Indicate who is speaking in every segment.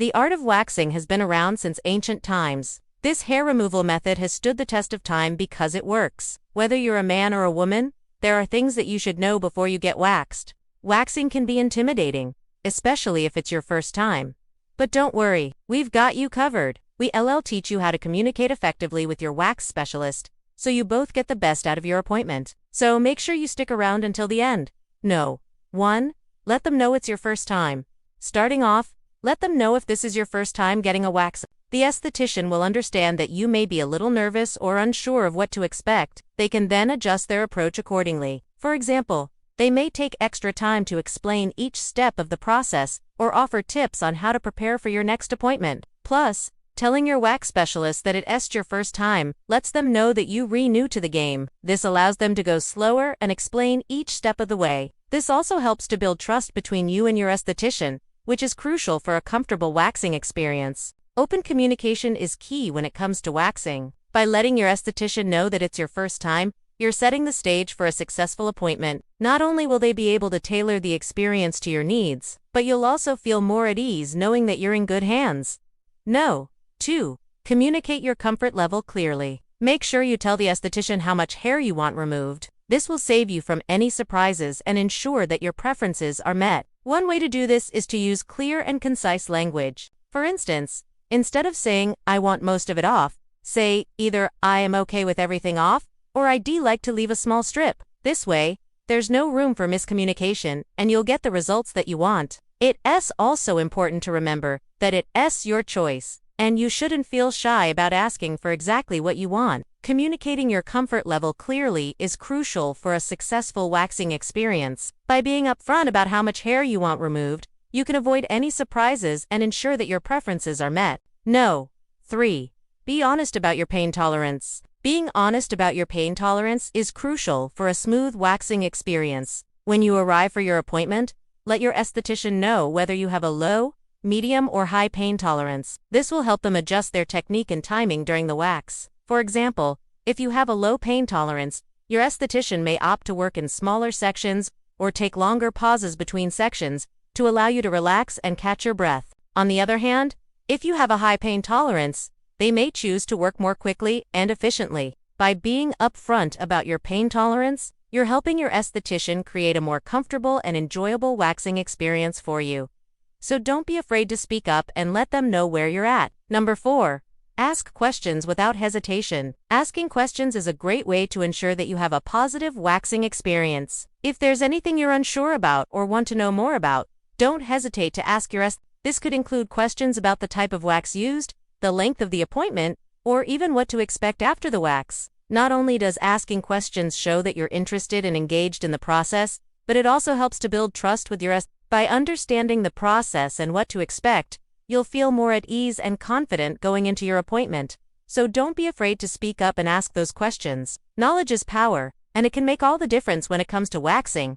Speaker 1: The art of waxing has been around since ancient times. This hair removal method has stood the test of time because it works. Whether you're a man or a woman, there are things that you should know before you get waxed. Waxing can be intimidating, especially if it's your first time. But don't worry, we've got you covered. We'll teach you how to communicate effectively with your wax specialist, so you both get the best out of your appointment. So make sure you stick around until the end. 1. Let them know it's your first time. Starting off, let them know if this is your first time getting a wax. The esthetician will understand that you may be a little nervous or unsure of what to expect. They can then adjust their approach accordingly. For example, they may take extra time to explain each step of the process or offer tips on how to prepare for your next appointment. Plus, telling your wax specialist that it's your first time lets them know that you're new to the game. This allows them to go slower and explain each step of the way. This also helps to build trust between you and your esthetician, which is crucial for a comfortable waxing experience. Open communication is key when it comes to waxing. By letting your esthetician know that it's your first time, you're setting the stage for a successful appointment. Not only will they be able to tailor the experience to your needs, but you'll also feel more at ease knowing that you're in good hands. 2. Communicate your comfort level clearly. Make sure you tell the esthetician how much hair you want removed. This will save you from any surprises and ensure that your preferences are met. One way to do this is to use clear and concise language. For instance, instead of saying, "I want most of it off," say either, "I am okay with everything off," or "I'd like to leave a small strip." This way, there's no room for miscommunication and you'll get the results that you want. It's also important to remember that it's your choice, and you shouldn't feel shy about asking for exactly what you want. Communicating your comfort level clearly is crucial for a successful waxing experience. By being upfront about how much hair you want removed, you can avoid any surprises and ensure that your preferences are met. 3. Be honest about your pain tolerance. Being honest about your pain tolerance is crucial for a smooth waxing experience. When you arrive for your appointment, let your esthetician know whether you have a low, medium, or high pain tolerance. This will help them adjust their technique and timing during the wax. For example, if you have a low pain tolerance, your esthetician may opt to work in smaller sections or take longer pauses between sections to allow you to relax and catch your breath. On the other hand, if you have a high pain tolerance, they may choose to work more quickly and efficiently. By being upfront about your pain tolerance, you're helping your esthetician create a more comfortable and enjoyable waxing experience for you. So don't be afraid to speak up and let them know where you're at. 4. Ask questions without hesitation. Asking questions is a great way to ensure that you have a positive waxing experience. If there's anything you're unsure about or want to know more about, don't hesitate to ask your esthetician. This could include questions about the type of wax used, the length of the appointment, or even what to expect after the wax. Not only does asking questions show that you're interested and engaged in the process, but it also helps to build trust with your esthetician. By understanding the process and what to expect, you'll feel more at ease and confident going into your appointment. So don't be afraid to speak up and ask those questions. Knowledge is power, and it can make all the difference when it comes to waxing.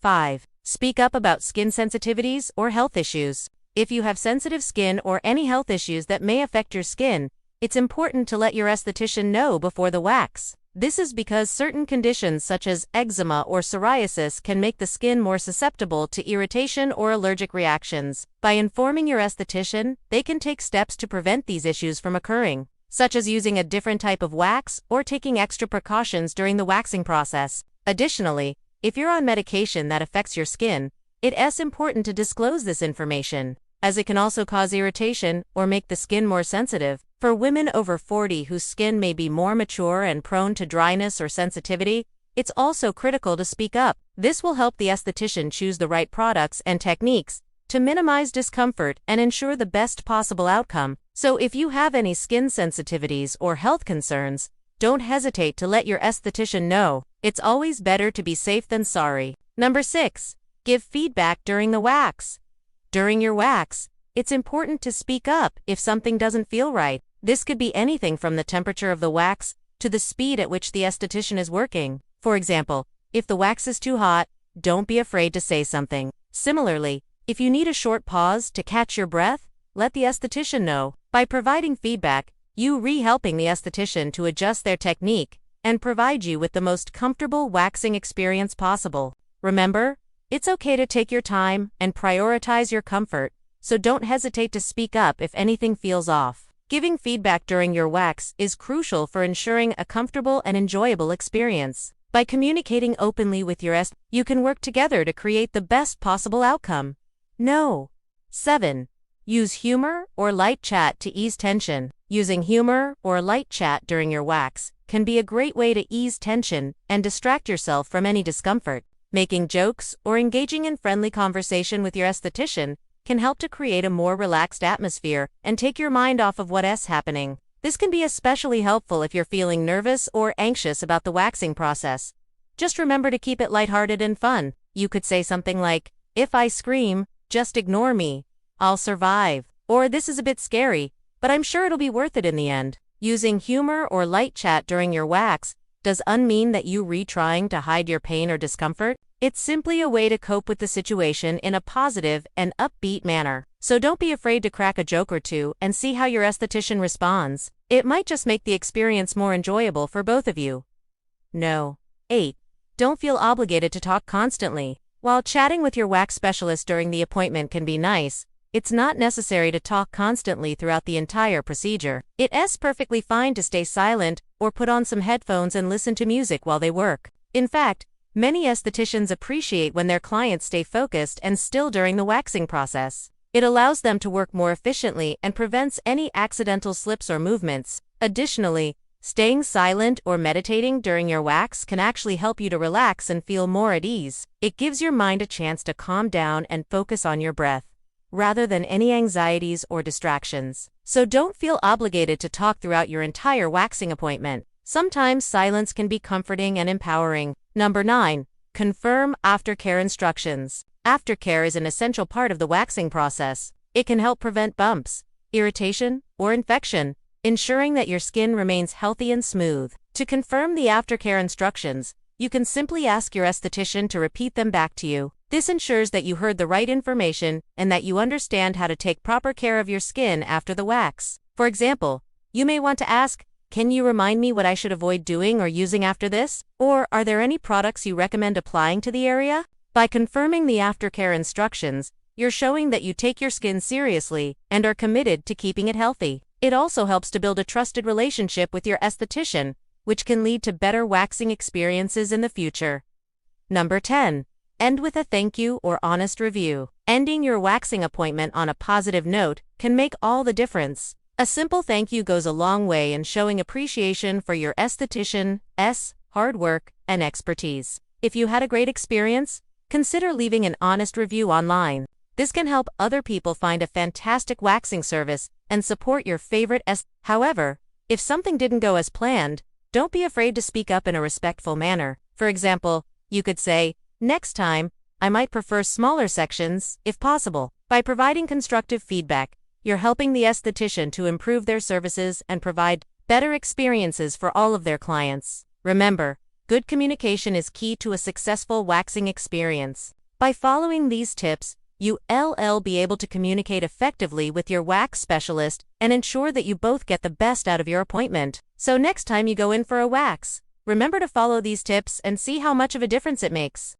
Speaker 1: 5. Speak up about skin sensitivities or health issues. If you have sensitive skin or any health issues that may affect your skin, it's important to let your esthetician know before the wax. This is because certain conditions such as eczema or psoriasis can make the skin more susceptible to irritation or allergic reactions. By informing your esthetician, they can take steps to prevent these issues from occurring, such as using a different type of wax or taking extra precautions during the waxing process. Additionally, if you're on medication that affects your skin, it's important to disclose this information, as it can also cause irritation or make the skin more sensitive. For women over 40 whose skin may be more mature and prone to dryness or sensitivity, it's also critical to speak up. This will help the esthetician choose the right products and techniques to minimize discomfort and ensure the best possible outcome. So if you have any skin sensitivities or health concerns, don't hesitate to let your esthetician know. It's always better to be safe than sorry. 6. Give feedback during the wax. During your wax, it's important to speak up if something doesn't feel right. This could be anything from the temperature of the wax to the speed at which the esthetician is working. For example, if the wax is too hot, don't be afraid to say something. Similarly, if you need a short pause to catch your breath, let the esthetician know. By providing feedback, you're helping the esthetician to adjust their technique and provide you with the most comfortable waxing experience possible. Remember, it's okay to take your time and prioritize your comfort. so don't hesitate to speak up if anything feels off. Giving feedback during your wax is crucial for ensuring a comfortable and enjoyable experience. By communicating openly with your esthetician, you can work together to create the best possible outcome. No. 7. Use humor or light chat to ease tension. Using humor or light chat during your wax can be a great way to ease tension and distract yourself from any discomfort. Making jokes or engaging in friendly conversation with your esthetician can help to create a more relaxed atmosphere and take your mind off of what's happening. This can be especially helpful if you're feeling nervous or anxious about the waxing process. Just remember to keep it lighthearted and fun. You could say something like, "If I scream, just ignore me. I'll survive." Or, "This is a bit scary, but I'm sure it'll be worth it in the end." Using humor or light chat during your wax doesn't mean that you're trying to hide your pain or discomfort. It's simply a way to cope with the situation in a positive and upbeat manner. So don't be afraid to crack a joke or two and see how your esthetician responds. It might just make the experience more enjoyable for both of you. No. 8. Don't feel obligated to talk constantly. While chatting with your wax specialist during the appointment can be nice, it's not necessary to talk constantly throughout the entire procedure. It's perfectly fine to stay silent or put on some headphones and listen to music while they work. In fact, many estheticians appreciate when their clients stay focused and still during the waxing process. It allows them to work more efficiently and prevents any accidental slips or movements. Additionally, staying silent or meditating during your wax can actually help you to relax and feel more at ease. It gives your mind a chance to calm down and focus on your breath, rather than any anxieties or distractions. So don't feel obligated to talk throughout your entire waxing appointment. Sometimes silence can be comforting and empowering. Number 9. Confirm aftercare instructions. Aftercare is an essential part of the waxing process. It can help prevent bumps, irritation, or infection, ensuring that your skin remains healthy and smooth. To confirm the aftercare instructions, you can simply ask your esthetician to repeat them back to you. This ensures that you heard the right information and that you understand how to take proper care of your skin after the wax. For example, you may want to ask, "Can you remind me what I should avoid doing or using after this?" Or, "Are there any products you recommend applying to the area?" By confirming the aftercare instructions, you're showing that you take your skin seriously and are committed to keeping it healthy. It also helps to build a trusted relationship with your esthetician, which can lead to better waxing experiences in the future. Number 10. End with a thank you or honest review. Ending your waxing appointment on a positive note can make all the difference. A simple thank you goes a long way in showing appreciation for your esthetician's hard work and expertise. If you had a great experience, consider leaving an honest review online. This can help other people find a fantastic waxing service and support your favorite esthetician. However, if something didn't go as planned, don't be afraid to speak up in a respectful manner. For example, you could say, "Next time, I might prefer smaller sections, if possible." By providing constructive feedback, you're helping the esthetician to improve their services and provide better experiences for all of their clients. Remember, good communication is key to a successful waxing experience. By following these tips, you'll be able to communicate effectively with your wax specialist and ensure that you both get the best out of your appointment. So next time you go in for a wax, remember to follow these tips and see how much of a difference it makes.